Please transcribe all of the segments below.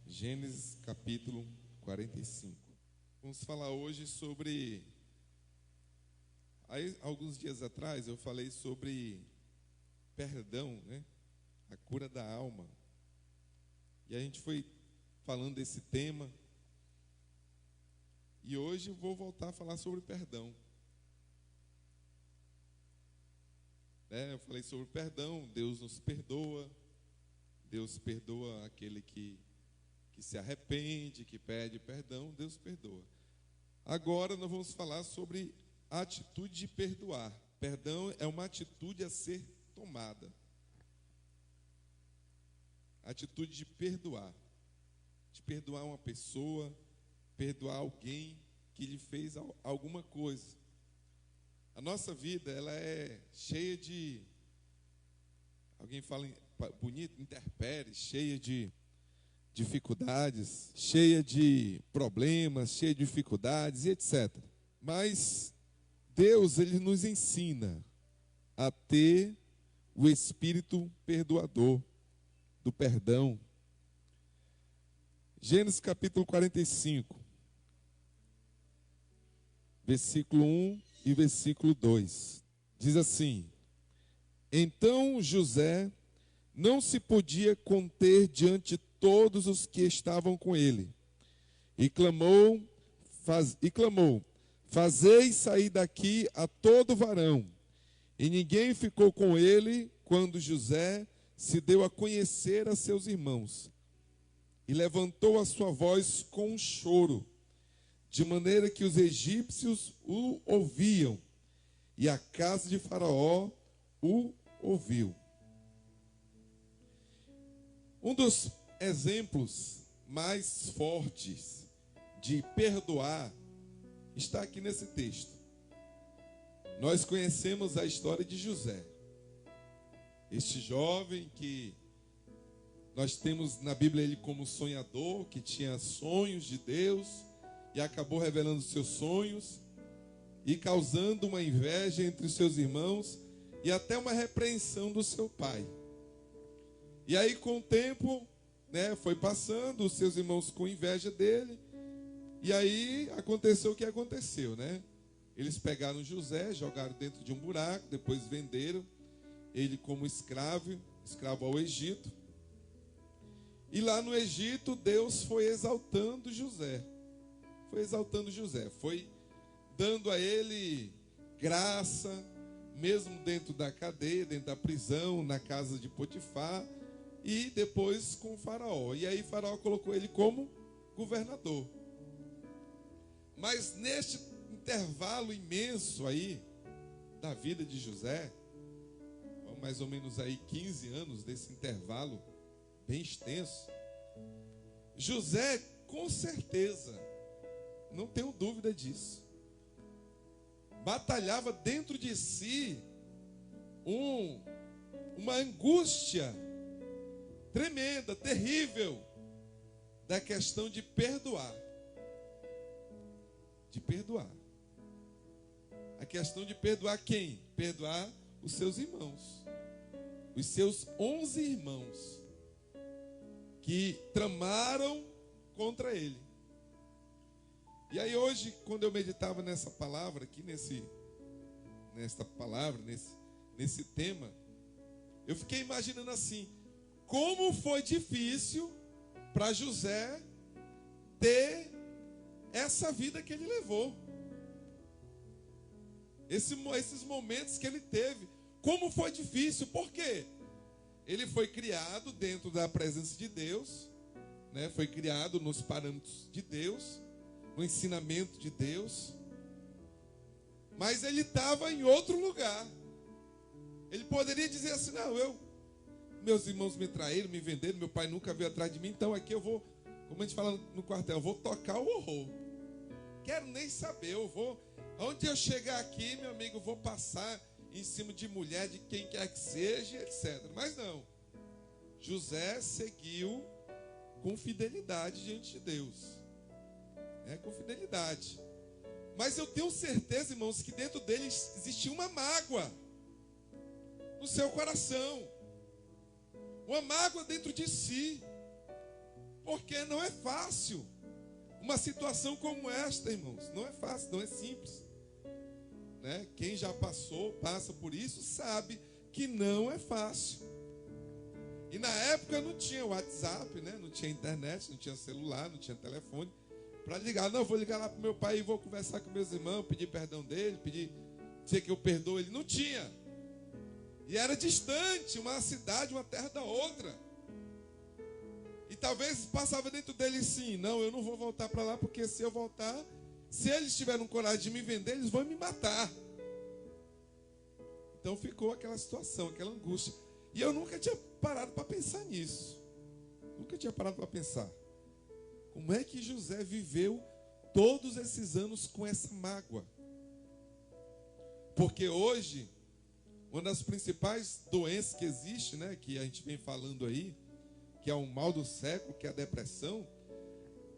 Gênesis capítulo 45. Vamos falar hoje sobre... alguns dias atrás eu falei sobre perdão, né? A cura da alma. E a gente foi falando desse tema. E hoje eu vou voltar a falar sobre perdão. Eu falei sobre perdão. Deus nos perdoa. Deus perdoa aquele que se arrepende, que pede perdão. Deus perdoa. Agora nós vamos falar sobre a atitude de perdoar. Perdão é uma atitude a ser tomada. A atitude de perdoar. De perdoar uma pessoa, perdoar alguém que lhe fez alguma coisa. A nossa vida, ela é cheia de... Alguém fala bonito, intempéries, cheia de dificuldades, cheia de problemas, cheia de dificuldades e etc. Mas Deus, Ele nos ensina a ter o espírito perdoador, do perdão. Gênesis capítulo 45, versículo 1 e versículo 2. Diz assim: Então José não se podia conter diante de todos os que estavam com ele, e clamou, fazei sair daqui a todo varão. E ninguém ficou com ele quando José se deu a conhecer a seus irmãos. E levantou a sua voz com um choro, de maneira que os egípcios o ouviam, e a casa de Faraó o ouviu. Um dos exemplos mais fortes de perdoar está aqui nesse texto. Nós conhecemos a história de José, este jovem que nós temos na Bíblia ele como sonhador, que tinha sonhos de Deus e acabou revelando seus sonhos e causando uma inveja entre os seus irmãos e até uma repreensão do seu pai. E aí com o tempo, foi passando, os seus irmãos com inveja dele, e aí aconteceu o que aconteceu, Eles pegaram José, jogaram dentro de um buraco, depois venderam ele como escravo ao Egito. E lá no Egito, Deus foi exaltando José. Foi dando a ele graça, mesmo dentro da cadeia, dentro da prisão, na casa de Potifar, e depois com o Faraó. E aí Faraó colocou ele como governador. Mas neste intervalo imenso aí da vida de José, mais ou menos aí 15 anos desse intervalo bem extenso, José, com certeza, não tenho dúvida disso, batalhava dentro de si uma angústia tremenda, terrível, da questão de perdoar. A questão de perdoar quem? Perdoar os seus irmãos. Os seus 11 irmãos que tramaram contra ele. E aí hoje, quando eu meditava nessa palavra aqui, nesse tema, eu fiquei imaginando assim, como foi difícil para José ter essa vida que ele levou. Esses momentos que ele teve. Como foi difícil, por quê? Ele foi criado dentro da presença de Deus, foi criado nos parâmetros de Deus, no ensinamento de Deus, mas ele estava em outro lugar. Ele poderia dizer assim, meus irmãos me traíram, me venderam, meu pai nunca veio atrás de mim, então aqui eu vou, como a gente fala no quartel, eu vou tocar o horror. Quero nem saber, onde eu chegar aqui, meu amigo, eu vou passar em cima de mulher, de quem quer que seja, etc. Mas não. José seguiu com fidelidade diante de Deus. Com fidelidade. Mas eu tenho certeza, irmãos, que dentro dele existia uma mágoa no seu coração. Uma mágoa dentro de si. Porque não é fácil. Uma situação como esta, irmãos, não é fácil, não é simples. Né? Quem já passa por isso, sabe que não é fácil. E na época não tinha WhatsApp, né? Não tinha internet, não tinha celular, não tinha telefone para ligar. Não, vou ligar lá para o meu pai e vou conversar com meus irmãos, pedir perdão dele, dizer que eu perdoo ele. Não tinha. E era distante, uma cidade, uma terra da outra. E talvez passava dentro dele assim: não, eu não vou voltar para lá, porque se eu voltar, se eles tiverem coragem de me vender, eles vão me matar. Então ficou aquela situação, aquela angústia. E eu nunca tinha parado para pensar nisso. Nunca tinha parado para pensar. Como é que José viveu todos esses anos com essa mágoa? Porque hoje, uma das principais doenças que existe, né, que a gente vem falando aí, que é o mal do século, que é a depressão,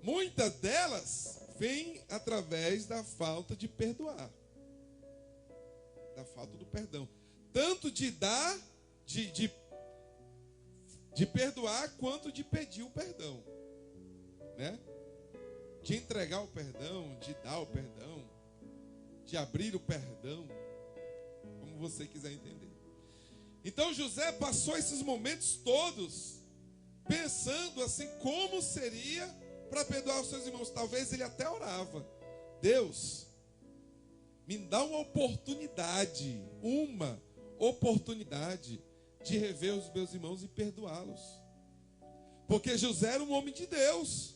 muitas delas vêm através da falta de perdoar. Da falta do perdão. Tanto de dar, de perdoar, quanto de pedir o perdão. Né? De entregar o perdão, de dar o perdão, de abrir o perdão, como você quiser entender. Então José passou esses momentos todos pensando assim, como seria para perdoar os seus irmãos. Talvez ele até orava: Deus, me dá uma oportunidade de rever os meus irmãos e perdoá-los. Porque José era um homem de Deus.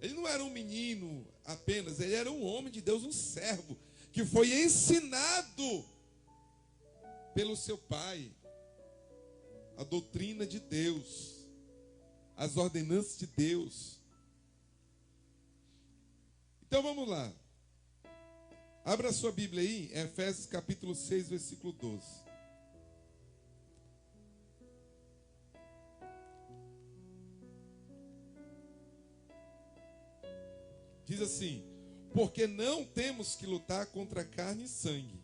Ele não era um menino apenas, ele era um homem de Deus, um servo, que foi ensinado pelo seu pai a doutrina de Deus, as ordenanças de Deus. Então vamos lá. Abra sua Bíblia aí, Efésios capítulo 6, versículo 12. Diz assim: porque não temos que lutar contra carne e sangue,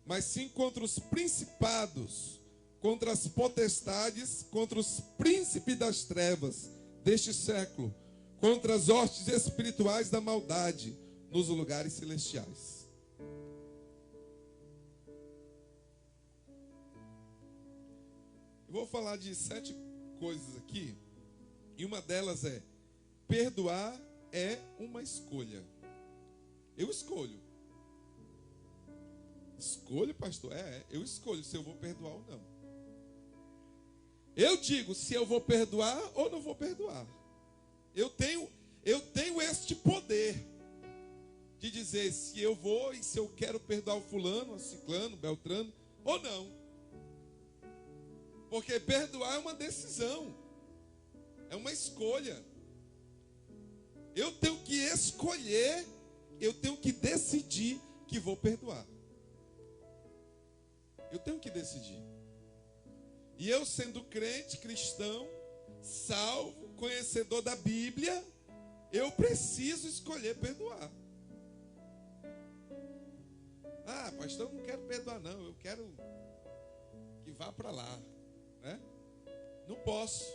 mas sim contra os principados, contra as potestades, contra os príncipes das trevas deste século, contra as hostes espirituais da maldade nos lugares celestiais. Eu vou falar de 7 coisas aqui, e uma delas é: perdoar é uma escolha. Eu escolho. Escolho, pastor? Eu escolho se eu vou perdoar ou não. Eu digo se eu vou perdoar ou não vou perdoar. Eu tenho este poder de dizer se eu vou e se eu quero perdoar o fulano, o ciclano, o beltrano ou não. Porque perdoar é uma decisão. É uma escolha. Eu tenho que escolher, eu tenho que decidir que vou perdoar. Eu tenho que decidir. E eu, sendo crente, cristão, salvo, conhecedor da Bíblia, eu preciso escolher perdoar. Ah, pastor, eu não quero perdoar não, eu quero que vá para lá, né? Não posso.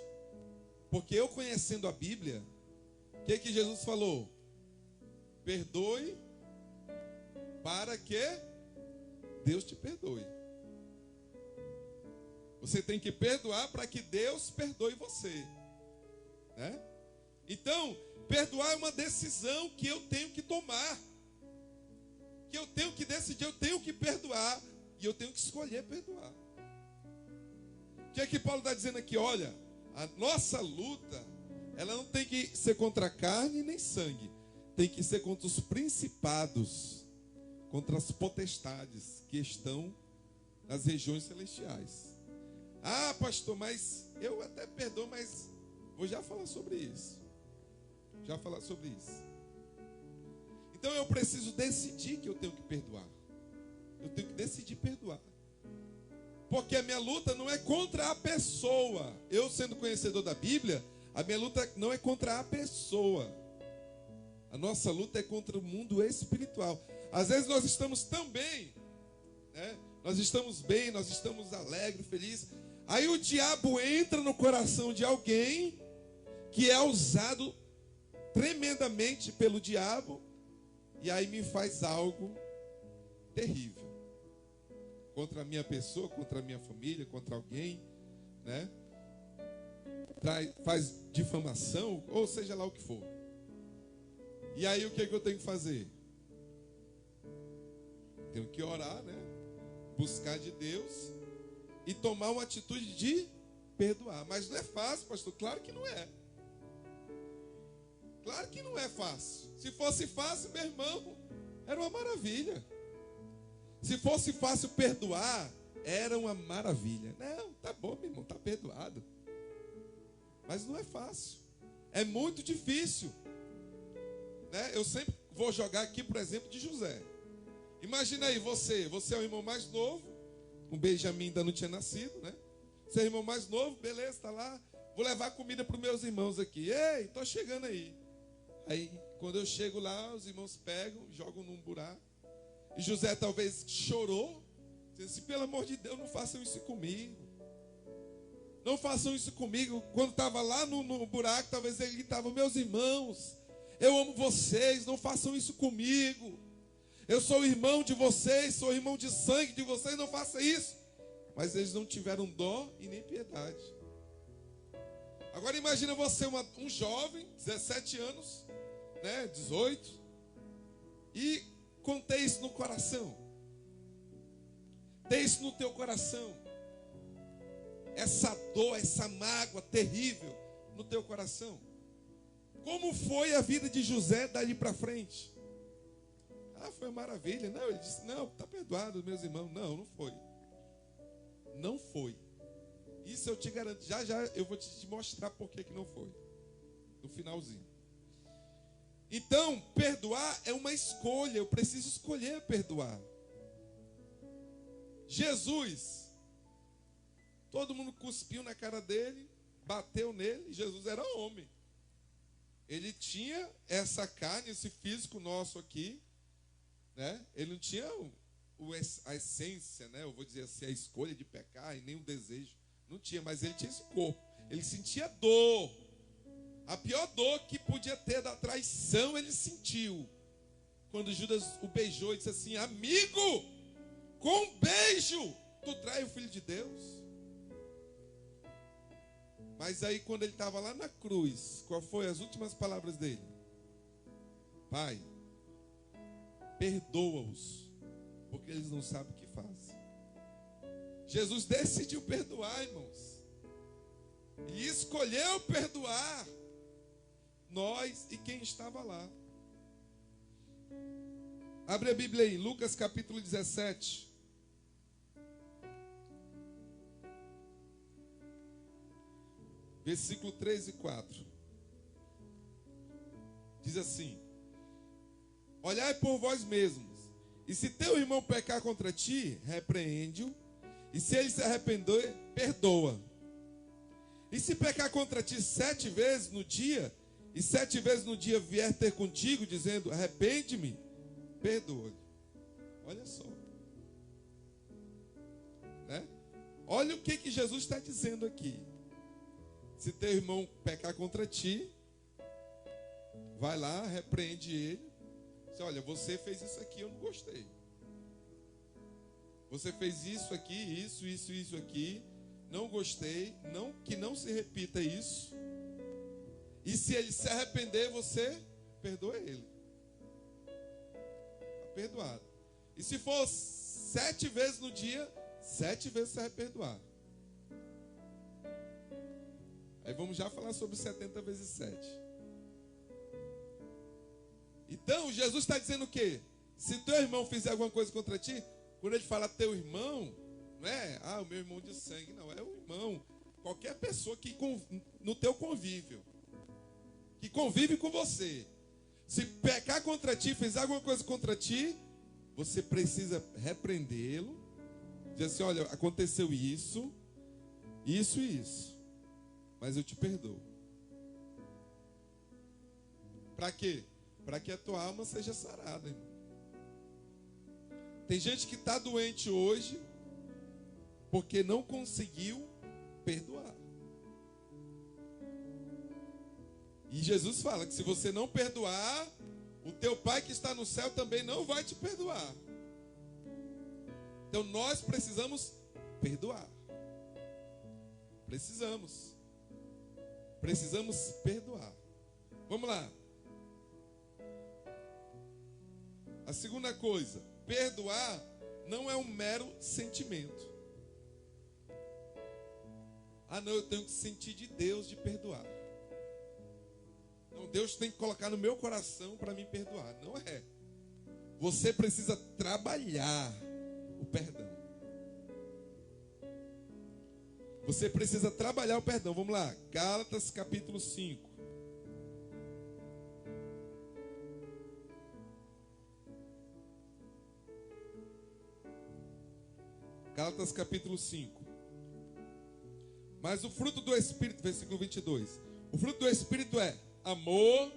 Porque eu, conhecendo a Bíblia, o que Jesus falou? Perdoe para que Deus te perdoe. Você tem que perdoar para que Deus perdoe você, né? Então, perdoar é uma decisão que eu tenho que tomar, que eu tenho que decidir, eu tenho que perdoar, e eu tenho que escolher perdoar. O que é que Paulo está dizendo aqui? Olha, a nossa luta, ela não tem que ser contra carne nem sangue, tem que ser contra os principados, contra as potestades que estão nas regiões celestiais. Ah, pastor, mas eu até perdoo, mas vou já falar sobre isso. Então eu preciso decidir que eu tenho que perdoar. Eu tenho que decidir perdoar. Porque a minha luta não é contra a pessoa. Eu, sendo conhecedor da Bíblia, a minha luta não é contra a pessoa. A nossa luta é contra o mundo espiritual. Às vezes nós estamos tão bem, né? Nós estamos bem, nós estamos alegres, felizes. Aí o diabo entra no coração de alguém que é usado tremendamente pelo diabo, e aí me faz algo terrível contra a minha pessoa, contra a minha família, contra alguém, né? Faz difamação, ou seja lá o que for. E aí o que é que eu tenho que fazer? Tenho que orar, né? Buscar de Deus e tomar uma atitude de perdoar. Mas não é fácil, pastor. Claro que não é. Claro que não é fácil. Se fosse fácil, meu irmão, era uma maravilha. Se fosse fácil perdoar, era uma maravilha. Não, tá bom, meu irmão, tá perdoado. Mas não é fácil. É muito difícil. Né? Eu sempre vou jogar aqui, por exemplo, de José. Imagina aí, você é o irmão mais novo. O Benjamin ainda não tinha nascido, né? Você é o irmão mais novo, beleza, está lá. Vou levar comida para os meus irmãos aqui. Ei, estou chegando aí. Aí, quando eu chego lá, os irmãos pegam, jogam num buraco. E José talvez chorou. Disse assim, pelo amor de Deus, não façam isso comigo. Não façam isso comigo. Quando estava lá no buraco, talvez ele gritava, meus irmãos, eu amo vocês, não façam isso comigo. Eu sou irmão de vocês, sou irmão de sangue de vocês, não façam isso. Mas eles não tiveram dó e nem piedade. Agora imagina você, um jovem, 17 anos, né, 18, e contei isso no coração. Tem isso no teu coração. Essa dor, essa mágoa terrível no teu coração. Como foi a vida de José dali para frente? Ah, foi uma maravilha. Não, ele disse, não, está perdoado, meus irmãos. Não, não foi. Não foi. Isso eu te garanto. Já eu vou te mostrar por que não foi. No finalzinho. Então, perdoar é uma escolha. Eu preciso escolher perdoar. Jesus, todo mundo cuspiu na cara dele, bateu nele. Jesus era homem. Ele tinha essa carne, esse físico nosso aqui. Né? Ele não tinha a essência, né? Eu vou dizer assim, a escolha de pecar e nem o desejo. Não tinha, mas ele tinha esse corpo. Ele sentia dor. A pior dor que podia ter da traição, ele sentiu. Quando Judas o beijou e disse assim, amigo, com um beijo, tu trai o Filho de Deus. Mas aí quando ele estava lá na cruz, qual foi as últimas palavras dele? Pai, perdoa-os, porque eles não sabem o que fazem. Jesus decidiu perdoar, irmãos. E escolheu perdoar nós e quem estava lá. Abre a Bíblia aí, Lucas capítulo 17. Versículo 3 e 4. Diz assim: olhai por vós mesmos, e se teu irmão pecar contra ti, repreende-o, e se ele se arrepender, perdoa. E se pecar contra ti 7 vezes no dia, e 7 vezes no dia vier ter contigo, dizendo, arrepende-me, perdoa-lhe. Olha só. Né? Olha o que Jesus está dizendo aqui. Se teu irmão pecar contra ti, vai lá, repreende ele. Diz, olha, você fez isso aqui, eu não gostei. Você fez isso aqui, isso aqui, não gostei, que não se repita isso. E se ele se arrepender, você perdoa ele. Está perdoado. E se for 7 vezes no dia, 7 vezes você vai perdoar. Aí vamos já falar sobre 70 vezes 7. Então, Jesus está dizendo o quê? Se teu irmão fizer alguma coisa contra ti, quando ele fala teu irmão, não é, o meu irmão de sangue, não, é o irmão. Qualquer pessoa que no teu convívio, que convive com você. Se pecar contra ti, fizer alguma coisa contra ti, você precisa repreendê-lo. Dizer assim, olha, aconteceu isso, isso e isso. Mas eu te perdoo. Para quê? Para que a tua alma seja sarada, irmão. Tem gente que está doente hoje porque não conseguiu perdoar. E Jesus fala que se você não perdoar, o teu Pai que está no céu também não vai te perdoar. Então nós precisamos perdoar. Precisamos perdoar. Vamos lá. A segunda coisa, perdoar não é um mero sentimento. Ah, não, eu tenho que sentir de Deus de perdoar. Não, Deus tem que colocar no meu coração para me perdoar. Não é. Você precisa trabalhar o perdão. Você precisa trabalhar o perdão. Vamos lá. Gálatas capítulo 5. Gálatas capítulo 5. Mas o fruto do Espírito, versículo 22. O fruto do Espírito é amor,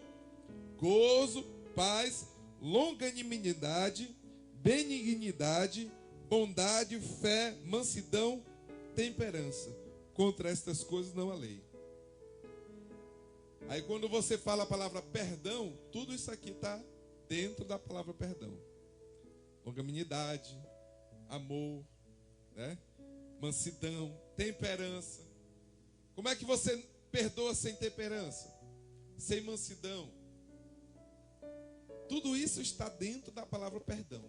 gozo, paz, longanimidade, benignidade, bondade, fé, mansidão, temperança. Contra estas coisas não há lei. Aí quando você fala a palavra perdão, tudo isso aqui está dentro da palavra perdão. Longanimidade, amor, né? Mansidão, temperança. Como é que você perdoa sem temperança? Sem mansidão? Tudo isso está dentro da palavra perdão.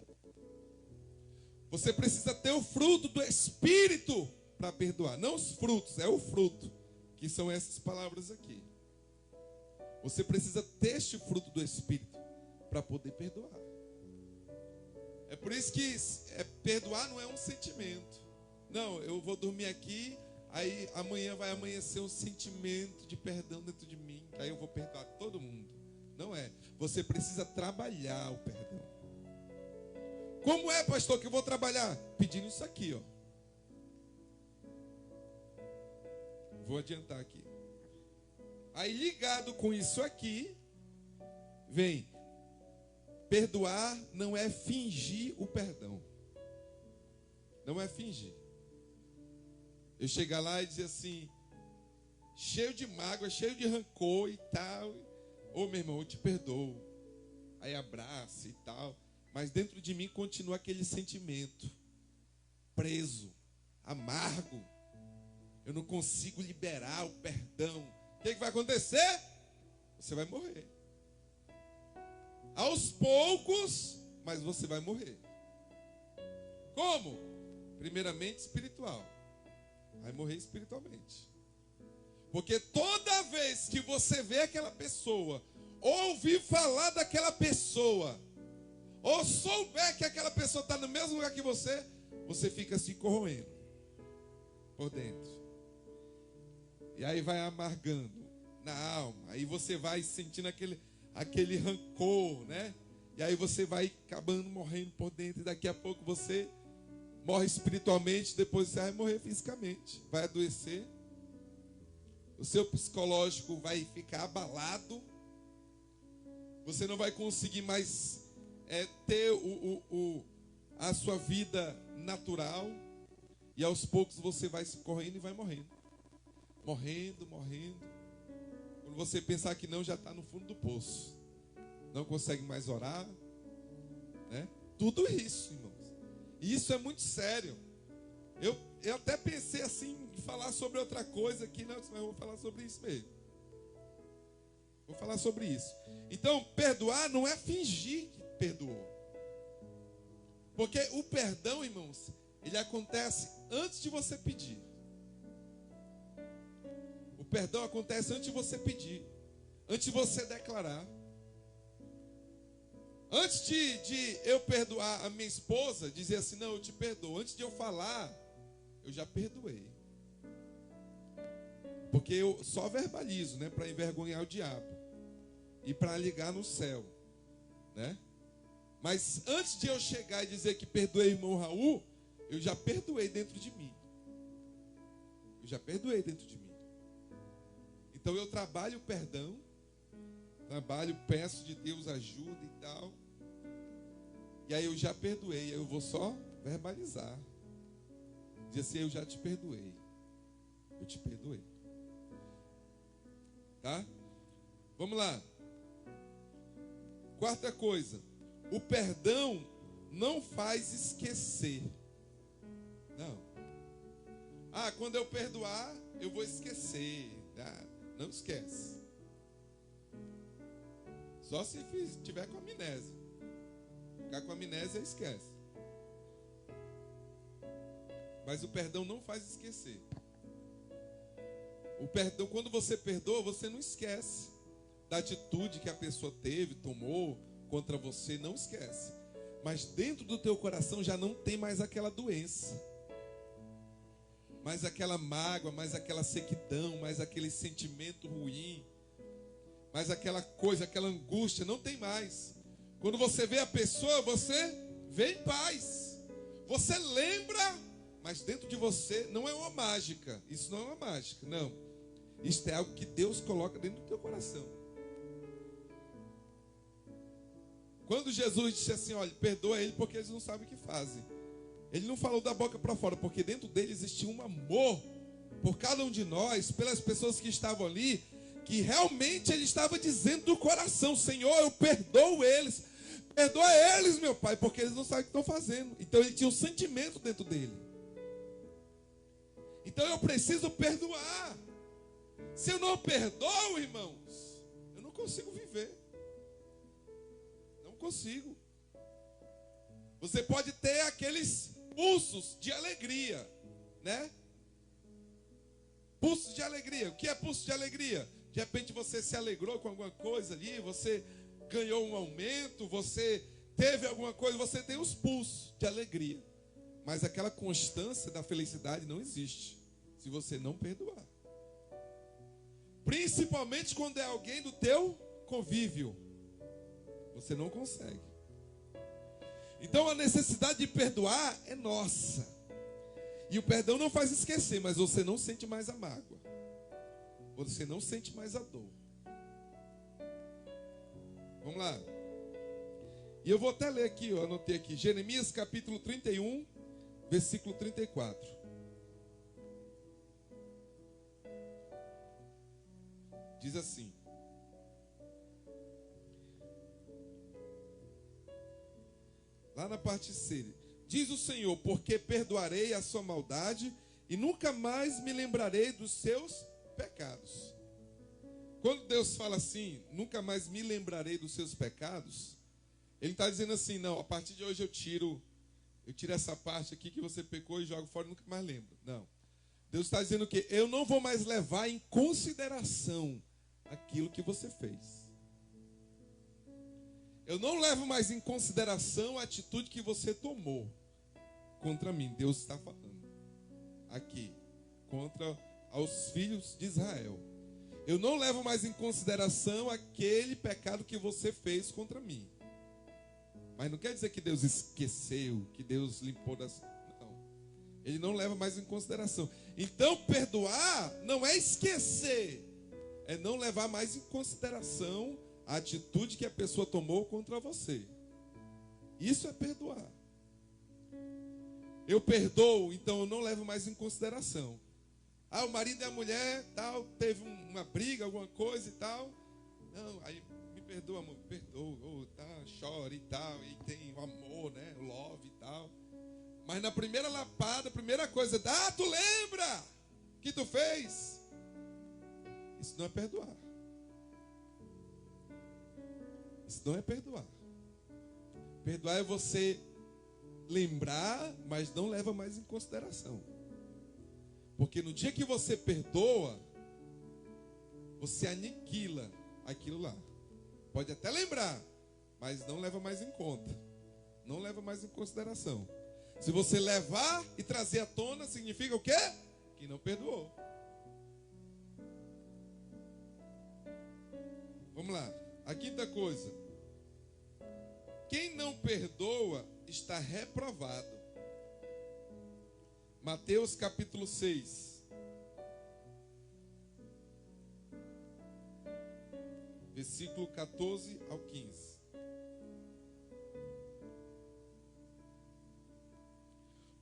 Você precisa ter o fruto do Espírito para perdoar. Não os frutos, é o fruto, que são essas palavras aqui. Você precisa ter este fruto do Espírito para poder perdoar. É por isso que perdoar não é um sentimento. Não, eu vou dormir aqui, aí amanhã vai amanhecer um sentimento de perdão dentro de mim, aí eu vou perdoar todo mundo. Não é. Você precisa trabalhar o perdão. Como é, pastor, que eu vou trabalhar? Pedindo isso aqui, ó. Vou adiantar aqui. Aí ligado com isso aqui, vem: perdoar não é fingir o perdão. Não é fingir. Eu chegar lá e dizer assim, cheio de mágoa, cheio de rancor e tal. Ô, meu irmão, eu te perdoo. Aí abraça e tal. Mas dentro de mim continua aquele sentimento preso, amargo. Eu não consigo liberar o perdão. O que vai acontecer? Você vai morrer. Aos poucos, mas você vai morrer. Como? Primeiramente espiritual. Vai morrer espiritualmente. Porque toda vez que você vê aquela pessoa, ou ouvir falar daquela pessoa, ou souber que aquela pessoa está no mesmo lugar que você, você fica se corroendo por dentro. E aí vai amargando na alma. Aí você vai sentindo aquele rancor, né? E aí você vai acabando morrendo por dentro. E daqui a pouco você morre espiritualmente. Depois você vai morrer fisicamente. Vai adoecer. O seu psicológico vai ficar abalado. Você não vai conseguir mais ter a sua vida natural. E aos poucos você vai se correndo e vai morrendo. Morrendo. Quando você pensar que não, já está no fundo do poço. Não consegue mais orar, né? Tudo isso, irmãos. E isso é muito sério. Eu até pensei assim, em falar sobre outra coisa aqui, não, mas eu vou falar sobre isso mesmo. Vou falar sobre isso. Então, perdoar não é fingir que perdoou. Porque o perdão, irmãos, ele acontece antes de você pedir. O perdão acontece antes de você pedir, antes de você declarar. Antes de eu perdoar a minha esposa, dizer assim, não, eu te perdoo. Antes de eu falar, eu já perdoei. Porque eu só verbalizo, né, para envergonhar o diabo e para ligar no céu, né? Mas antes de eu chegar e dizer que perdoei o irmão Raul, eu já perdoei dentro de mim. Eu já perdoei dentro de mim. Então eu trabalho o perdão, peço de Deus ajuda e tal. E aí eu já perdoei, aí eu vou só verbalizar. Dizer assim, eu já te perdoei. Eu te perdoei. Tá? Vamos lá. Quarta coisa. O perdão não faz esquecer. Não. Ah, quando eu perdoar, eu vou esquecer. Não esquece. Só se tiver com amnésia. Ficar com amnésia, esquece. Mas o perdão não faz esquecer. O perdão, quando você perdoa, você não esquece da atitude que a pessoa teve, tomou contra você, não esquece. Mas dentro do teu coração já não tem mais aquela doença, mais aquela mágoa, mais aquela sequidão, mais aquele sentimento ruim, mais aquela coisa, aquela angústia, não tem mais. Quando você vê a pessoa, você vê em paz. Você lembra, mas dentro de você não é uma mágica. Isso não é uma mágica, não. Isto é algo que Deus coloca dentro do teu coração. Quando Jesus disse assim, olha, perdoa ele porque eles não sabem o que fazem. Ele não falou da boca para fora, porque dentro dele existia um amor por cada um de nós, pelas pessoas que estavam ali, que realmente ele estava dizendo do coração, Senhor, eu perdoo eles. Perdoa eles, meu Pai, porque eles não sabem o que estão fazendo. Então ele tinha um sentimento dentro dele. Então eu preciso perdoar. Se eu não perdoo, irmãos, eu não consigo viver. Não consigo. Você pode ter aqueles pulsos de alegria, né? Pulsos de alegria. O que é pulso de alegria? De repente você se alegrou com alguma coisa ali, você ganhou um aumento, você teve alguma coisa, você tem os pulsos de alegria. Mas aquela constância da felicidade não existe se você não perdoar. Principalmente quando é alguém do teu convívio. Você não consegue. Então a necessidade de perdoar é nossa. E o perdão não faz esquecer, mas você não sente mais a mágoa. Você não sente mais a dor. Vamos lá. E eu vou até ler aqui, eu anotei aqui. Jeremias capítulo 31, versículo 34. Diz assim. Lá na parte C. Diz o Senhor, porque perdoarei a sua maldade e nunca mais me lembrarei dos seus pecados. Quando Deus fala assim, nunca mais me lembrarei dos seus pecados, Ele está dizendo assim, não, a partir de hoje eu tiro essa parte aqui que você pecou e jogo fora e nunca mais lembro. Não. Deus está dizendo que eu não vou mais levar em consideração aquilo que você fez. Eu não levo mais em consideração a atitude que você tomou contra mim. Deus está falando aqui, contra aos filhos de Israel. Eu não levo mais em consideração aquele pecado que você fez contra mim. Mas não quer dizer que Deus esqueceu, que Deus limpou das... Não. Ele não leva mais em consideração. Então, perdoar não é esquecer. É não levar mais em consideração a atitude que a pessoa tomou contra você. Isso é perdoar. Eu perdoo, então eu não levo mais em consideração. Ah, o marido e a mulher, tal, teve uma briga, alguma coisa e tal. Não, aí me perdoa, amor, perdoa, tá, chora e tal, e tem o amor, né, o love e tal. Mas na primeira lapada, a primeira coisa, tu lembra que tu fez? Isso não é perdoar. Isso não é perdoar. Perdoar é você lembrar, mas não leva mais em consideração. Porque no dia que você perdoa, você aniquila aquilo lá. Pode até lembrar, mas não leva mais em conta. Não leva mais em consideração. Se você levar e trazer à tona, significa o quê? Que não perdoou. Vamos lá. A quinta coisa. Quem não perdoa está reprovado. Mateus capítulo 6. Versículo 14 ao 15.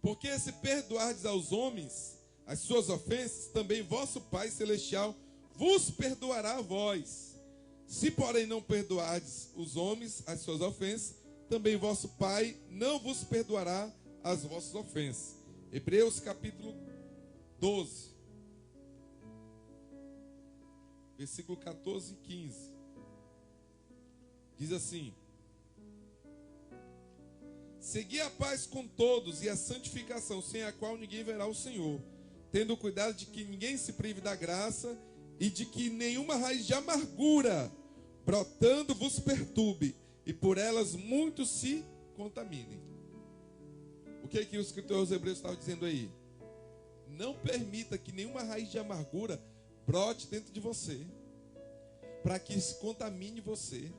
Porque se perdoardes aos homens as suas ofensas, também vosso Pai Celestial vos perdoará a vós. Se, porém, não perdoardes os homens as suas ofensas, também vosso Pai não vos perdoará as vossas ofensas. Hebreus capítulo 12, versículo 14 e 15. Diz assim: segui a paz com todos e a santificação, sem a qual ninguém verá o Senhor, tendo cuidado de que ninguém se prive da graça e de que nenhuma raiz de amargura brotando vos perturbe, e por elas muitos se contaminem. O que é que o escritor aos Hebreus estava dizendo aí? Não permita que nenhuma raiz de amargura brote dentro de você, para que se contamine você.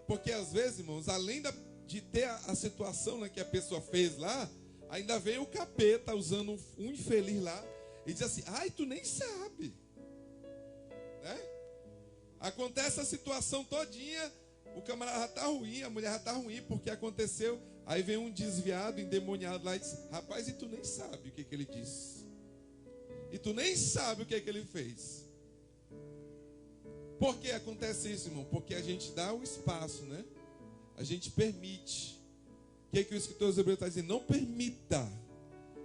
Porque às vezes, irmãos, além de ter a situação, né, que a pessoa fez lá, ainda vem o capeta usando um infeliz lá e diz assim: ai, tu nem sabe, né? Acontece a situação todinha, o camarada já está ruim, a mulher já está ruim porque aconteceu. Aí vem um desviado, endemoniado lá e diz: rapaz, e tu nem sabe o que ele disse, e tu nem sabe o que ele fez. Por que acontece isso, irmão? Porque a gente dá o espaço, né? A gente permite. O que o escritor dos Hebreus está dizendo? Não permita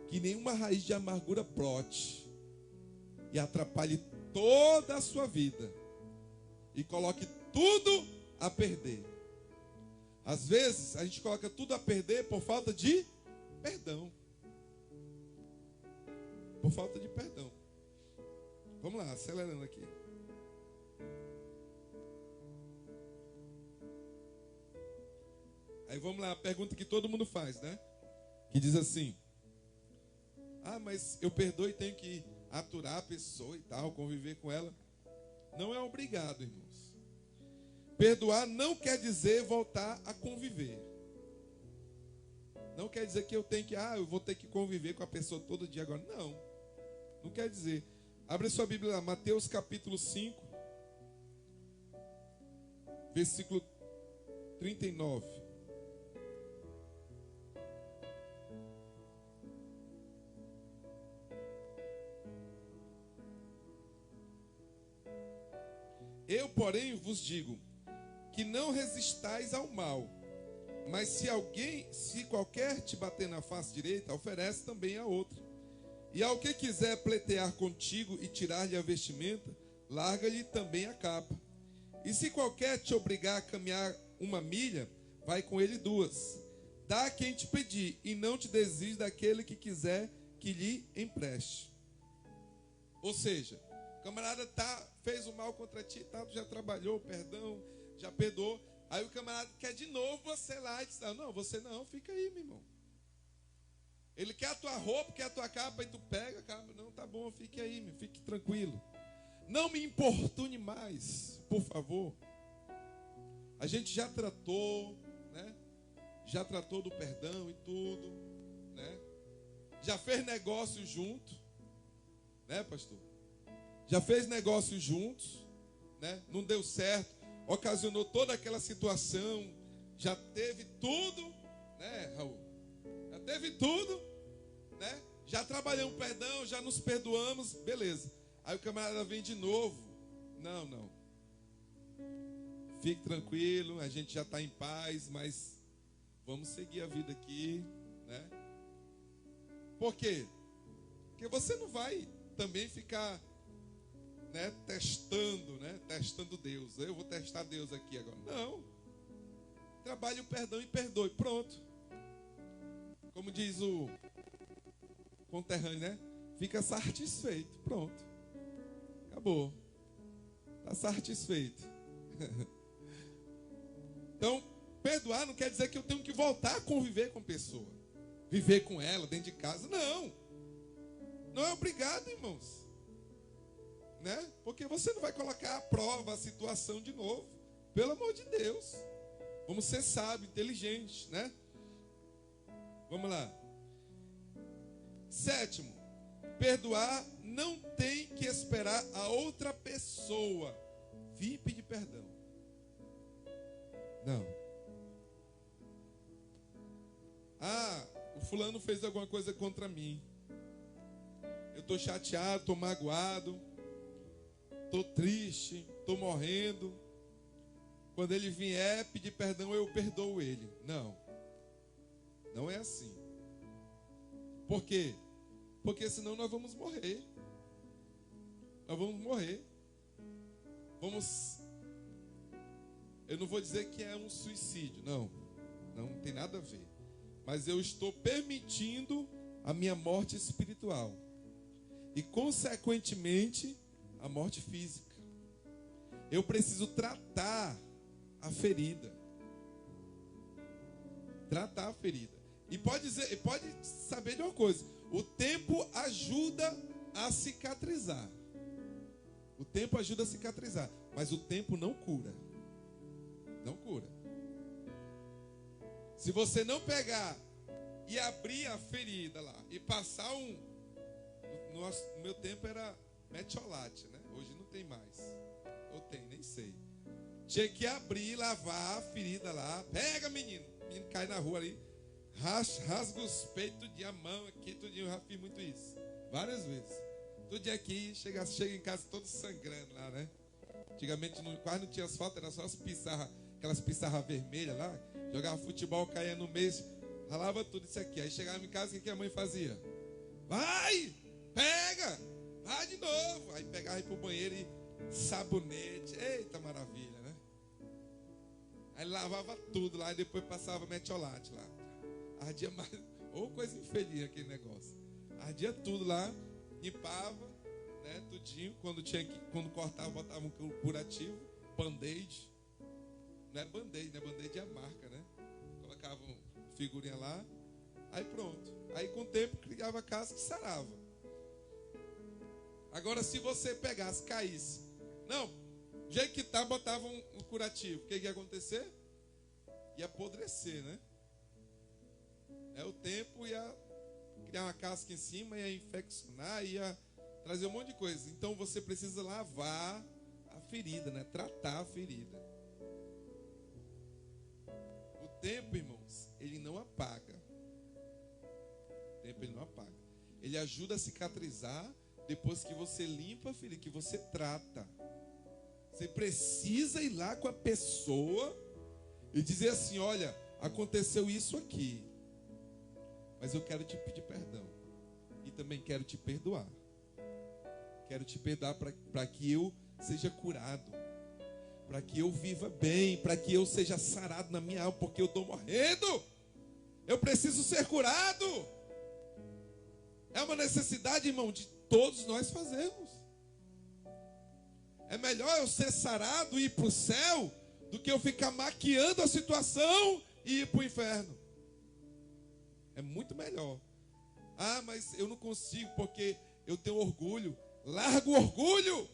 que nenhuma raiz de amargura brote e atrapalhe toda a sua vida e coloque tudo a perder. Às vezes a gente coloca tudo a perder por falta de perdão. Por falta de perdão. Vamos lá, acelerando aqui. Aí vamos lá, a pergunta que todo mundo faz, né? Que diz assim: ah, mas eu perdoo e tenho que aturar a pessoa e tal, conviver com ela. Não é obrigado, irmãos. Perdoar não quer dizer voltar a conviver. Não quer dizer que eu tenho que, eu vou ter que conviver com a pessoa todo dia agora. Não, não quer dizer. Abre sua Bíblia lá, Mateus capítulo 5, versículo 39. Eu, porém, vos digo que não resistais ao mal, mas se qualquer te bater na face direita, oferece também a outra. E ao que quiser pleitear contigo e tirar-lhe a vestimenta, larga-lhe também a capa. E se qualquer te obrigar a caminhar 1 milha, vai com ele 2. Dá a quem te pedir, e não te desiste daquele que quiser que lhe empreste. Ou seja, o camarada fez o mal contra ti, tu já trabalhou, perdão, já perdoou. Aí o camarada quer de novo você lá e diz: não, você não, fica aí, meu irmão. Ele quer a tua roupa, quer a tua capa, e tu pega a capa. Não, tá bom, fique aí, fique tranquilo. Não me importune mais, por favor. A gente já tratou, né? Já tratou do perdão e tudo, né? Já fez negócio junto, né, pastor? Já fez negócio juntos, né? Não deu certo, ocasionou toda aquela situação, já teve tudo, né, Raul? Já teve tudo, né? Já trabalhamos perdão, já nos perdoamos, beleza. Aí o camarada vem de novo. Não. Fique tranquilo, a gente já está em paz, mas vamos seguir a vida aqui, né? Por quê? Porque você não vai também ficar, né, testando Deus. Eu vou testar Deus aqui agora. Não. Trabalhe o perdão e perdoe. Pronto. Como diz o conterrâneo, né? Fica satisfeito. Pronto. Acabou. Está satisfeito. Então, perdoar não quer dizer que eu tenho que voltar a conviver com a pessoa. Viver com ela dentro de casa. Não. Não é obrigado, irmãos. Né? Porque você não vai colocar à prova a situação de novo. Pelo amor de Deus. Vamos ser sábios, inteligentes, né? Vamos lá. 7, perdoar não tem que esperar a outra pessoa vir pedir perdão. Não. O fulano fez alguma coisa contra mim. Eu estou chateado, estou magoado, estou triste, estou estou morrendo. Quando ele vier pedir perdão, eu perdoo ele. Não. Não é assim. Por quê? Porque senão nós vamos morrer. Nós vamos morrer. Eu não vou dizer que é um suicídio. Não. Não tem nada a ver. Mas eu estou permitindo a minha morte espiritual. E, consequentemente, a morte física. Eu preciso tratar a ferida. Tratar a ferida. E pode saber de uma coisa. O tempo ajuda a cicatrizar. O tempo ajuda a cicatrizar. Mas o tempo não cura. Não cura. Se você não pegar e abrir a ferida lá e passar no meu tempo era metiolate, né? Hoje não tem mais. Ou tem, nem sei. Tinha que abrir, lavar a ferida lá. Pega, menino. O menino cai na rua ali. Rasga os peitos de a mão aqui. Tudinho, eu já fiz muito isso. Várias vezes. Tudinho aqui, chega em casa todo sangrando lá, né? Antigamente quase não tinha asfalto, era só as pissarras, aquelas pissarras vermelhas lá. Jogava futebol, caía no mês, ralava tudo isso aqui. Aí chegava em casa, o que a mãe fazia? Vai! Pega! Vai de novo! Aí pegava, ia pro banheiro e sabonete. Eita maravilha, né? Aí lavava tudo lá e depois passava metiolate lá. Ardia mais. Ou coisa infeliz aquele negócio. Ardia tudo lá, limpava, né? Tudinho. Quando cortava, botava um curativo, band-aid. Não é band-aid, né? Band-aid é a marca, né? Colocava uma figurinha lá. Aí pronto. Aí com o tempo criava casca que sarava. Agora se você pegasse, caísse. Não, do jeito que tá, botava um curativo. O que ia acontecer? Ia apodrecer, né? O tempo ia criar uma casca em cima, ia infeccionar, ia trazer um monte de coisa. Então você precisa lavar a ferida, né? Tratar a ferida. O tempo, irmãos, ele não apaga. O tempo ele não apaga. Ele ajuda a cicatrizar depois que você limpa a ferida, que você trata. Você precisa ir lá com a pessoa e dizer assim: olha, aconteceu isso aqui, mas eu quero te pedir perdão. E também quero te perdoar. Quero te perdoar para que eu seja curado. Para que eu viva bem. Para que eu seja sarado na minha alma. Porque eu estou morrendo. Eu preciso ser curado. É uma necessidade, irmão, de todos nós fazermos. É melhor eu ser sarado e ir para o céu do que eu ficar maquiando a situação e ir para o inferno. É muito melhor. Ah, mas eu não consigo porque eu tenho orgulho. Larga o orgulho.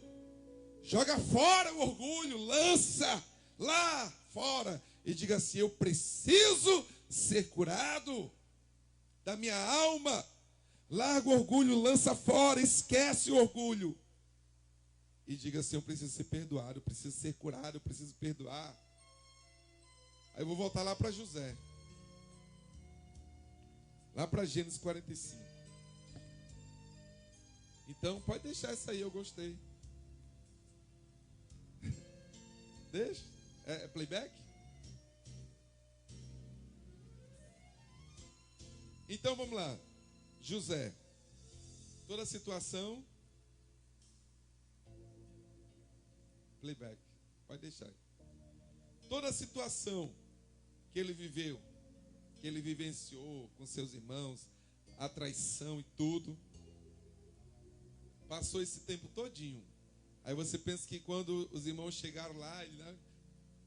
Joga fora o orgulho. Lança lá fora. E diga assim: eu preciso ser curado da minha alma. Larga o orgulho, lança fora, esquece o orgulho. E diga assim: eu preciso ser perdoado, eu preciso ser curado, eu preciso perdoar. Aí eu vou voltar lá para José. Lá para Gênesis 45. Então, pode deixar isso aí, eu gostei. Deixa. É playback? Então, vamos lá. José. Toda a situação. Playback. Pode deixar. Toda a situação que ele viveu, que ele vivenciou com seus irmãos, a traição e tudo, passou esse tempo todinho. Aí você pensa que quando os irmãos chegaram lá, ele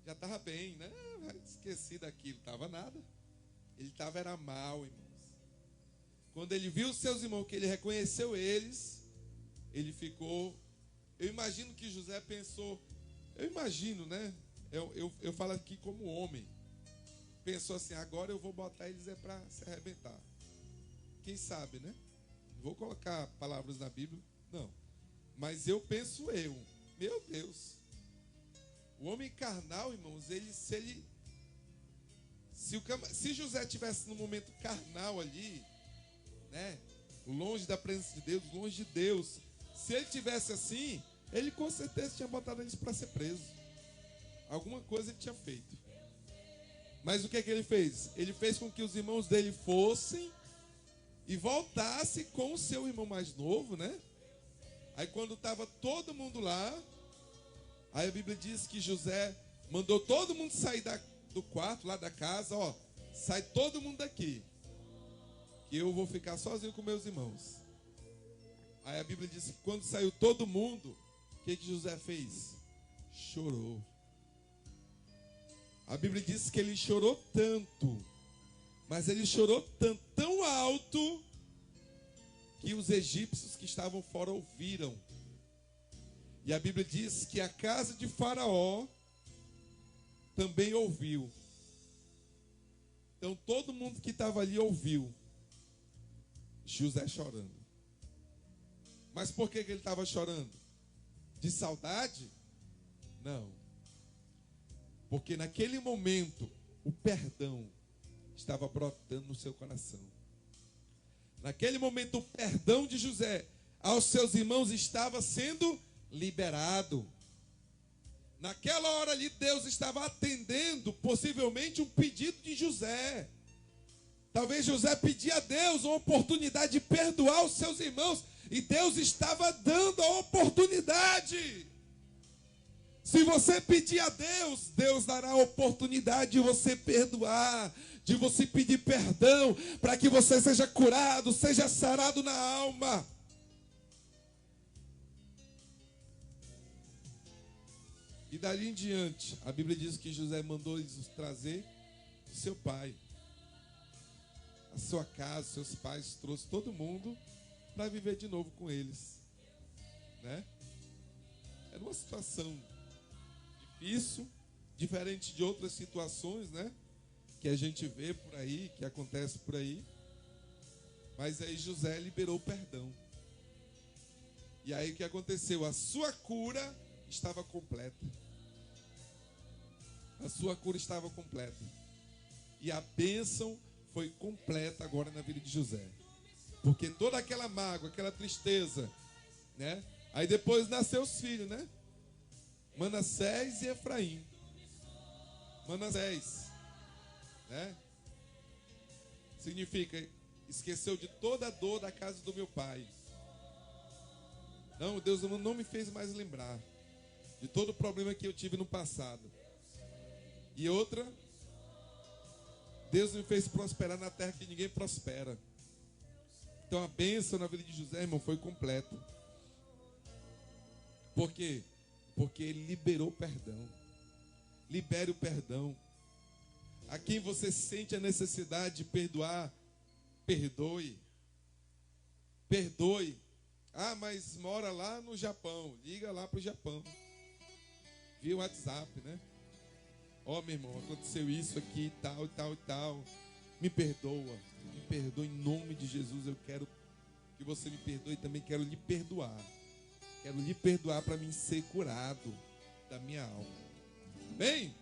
já estava bem, né? Esqueci daquilo, estava nada. Ele era mal, irmãos. Quando ele viu os seus irmãos, que ele reconheceu eles, ele ficou... Eu imagino que José pensou... Eu imagino, né? Eu falo aqui como homem. Pensou assim: agora eu vou botar eles para se arrebentar. Quem sabe, né? Não vou colocar palavras na Bíblia, não. Mas eu penso meu Deus. O homem carnal, irmãos, se José tivesse no momento carnal ali, né? Longe da presença de Deus, longe de Deus. Se ele tivesse assim, Ele com certeza tinha botado eles para ser preso. Alguma coisa ele tinha feito. Mas o que é que ele fez? Ele fez com que os irmãos dele fossem e voltassem com o seu irmão mais novo, né? Aí quando estava todo mundo lá, aí a Bíblia diz que José mandou todo mundo sair do quarto, lá da casa, ó, sai todo mundo daqui, que eu vou ficar sozinho com meus irmãos. Aí a Bíblia diz que quando saiu todo mundo, o que José fez? Chorou. A Bíblia diz que ele chorou tanto, mas ele chorou tanto, tão alto, que os egípcios que estavam fora ouviram. E a Bíblia diz que a casa de Faraó também ouviu. Então todo mundo que estava ali ouviu José chorando. Mas por que ele estava chorando? De saudade? Não. Porque naquele momento o perdão estava brotando no seu coração. Naquele momento o perdão de José aos seus irmãos estava sendo liberado. Naquela hora ali Deus estava atendendo possivelmente um pedido de José. Talvez José pedia a Deus uma oportunidade de perdoar os seus irmãos, e Deus estava dando a oportunidade. Se você pedir a Deus, Deus dará a oportunidade de você perdoar, de você pedir perdão, para que você seja curado, seja sarado na alma. E dali em diante, a Bíblia diz que José mandou eles trazer seu pai. A sua casa, seus pais, trouxe todo mundo para viver de novo com eles, né? Era uma situação difícil, diferente de outras situações, né? Que a gente vê por aí, que acontece por aí. Mas aí José liberou o perdão. E aí o que aconteceu? A sua cura estava completa. A sua cura estava completa. E a bênção foi completa agora na vida de José. Porque toda aquela mágoa, aquela tristeza, né? Aí depois nasceu os filhos, né? Manassés e Efraim. Manassés, né? Significa, esqueceu de toda a dor da casa do meu pai. Não, Deus não me fez mais lembrar de todo o problema que eu tive no passado. E outra, Deus me fez prosperar na terra que ninguém prospera. Então a bênção na vida de José, irmão, foi completa. Por quê? Porque ele liberou o perdão. Libere o perdão. A quem você sente a necessidade de perdoar, perdoe. Perdoe. Ah, mas mora lá no Japão. Liga lá para o Japão. Via o WhatsApp, né? Ó, meu irmão, aconteceu isso aqui, tal, tal e tal. Me perdoa. Me perdoa em nome de Jesus. Eu quero que você me perdoe e também quero lhe perdoar. Quero lhe perdoar para mim ser curado da minha alma. Amém?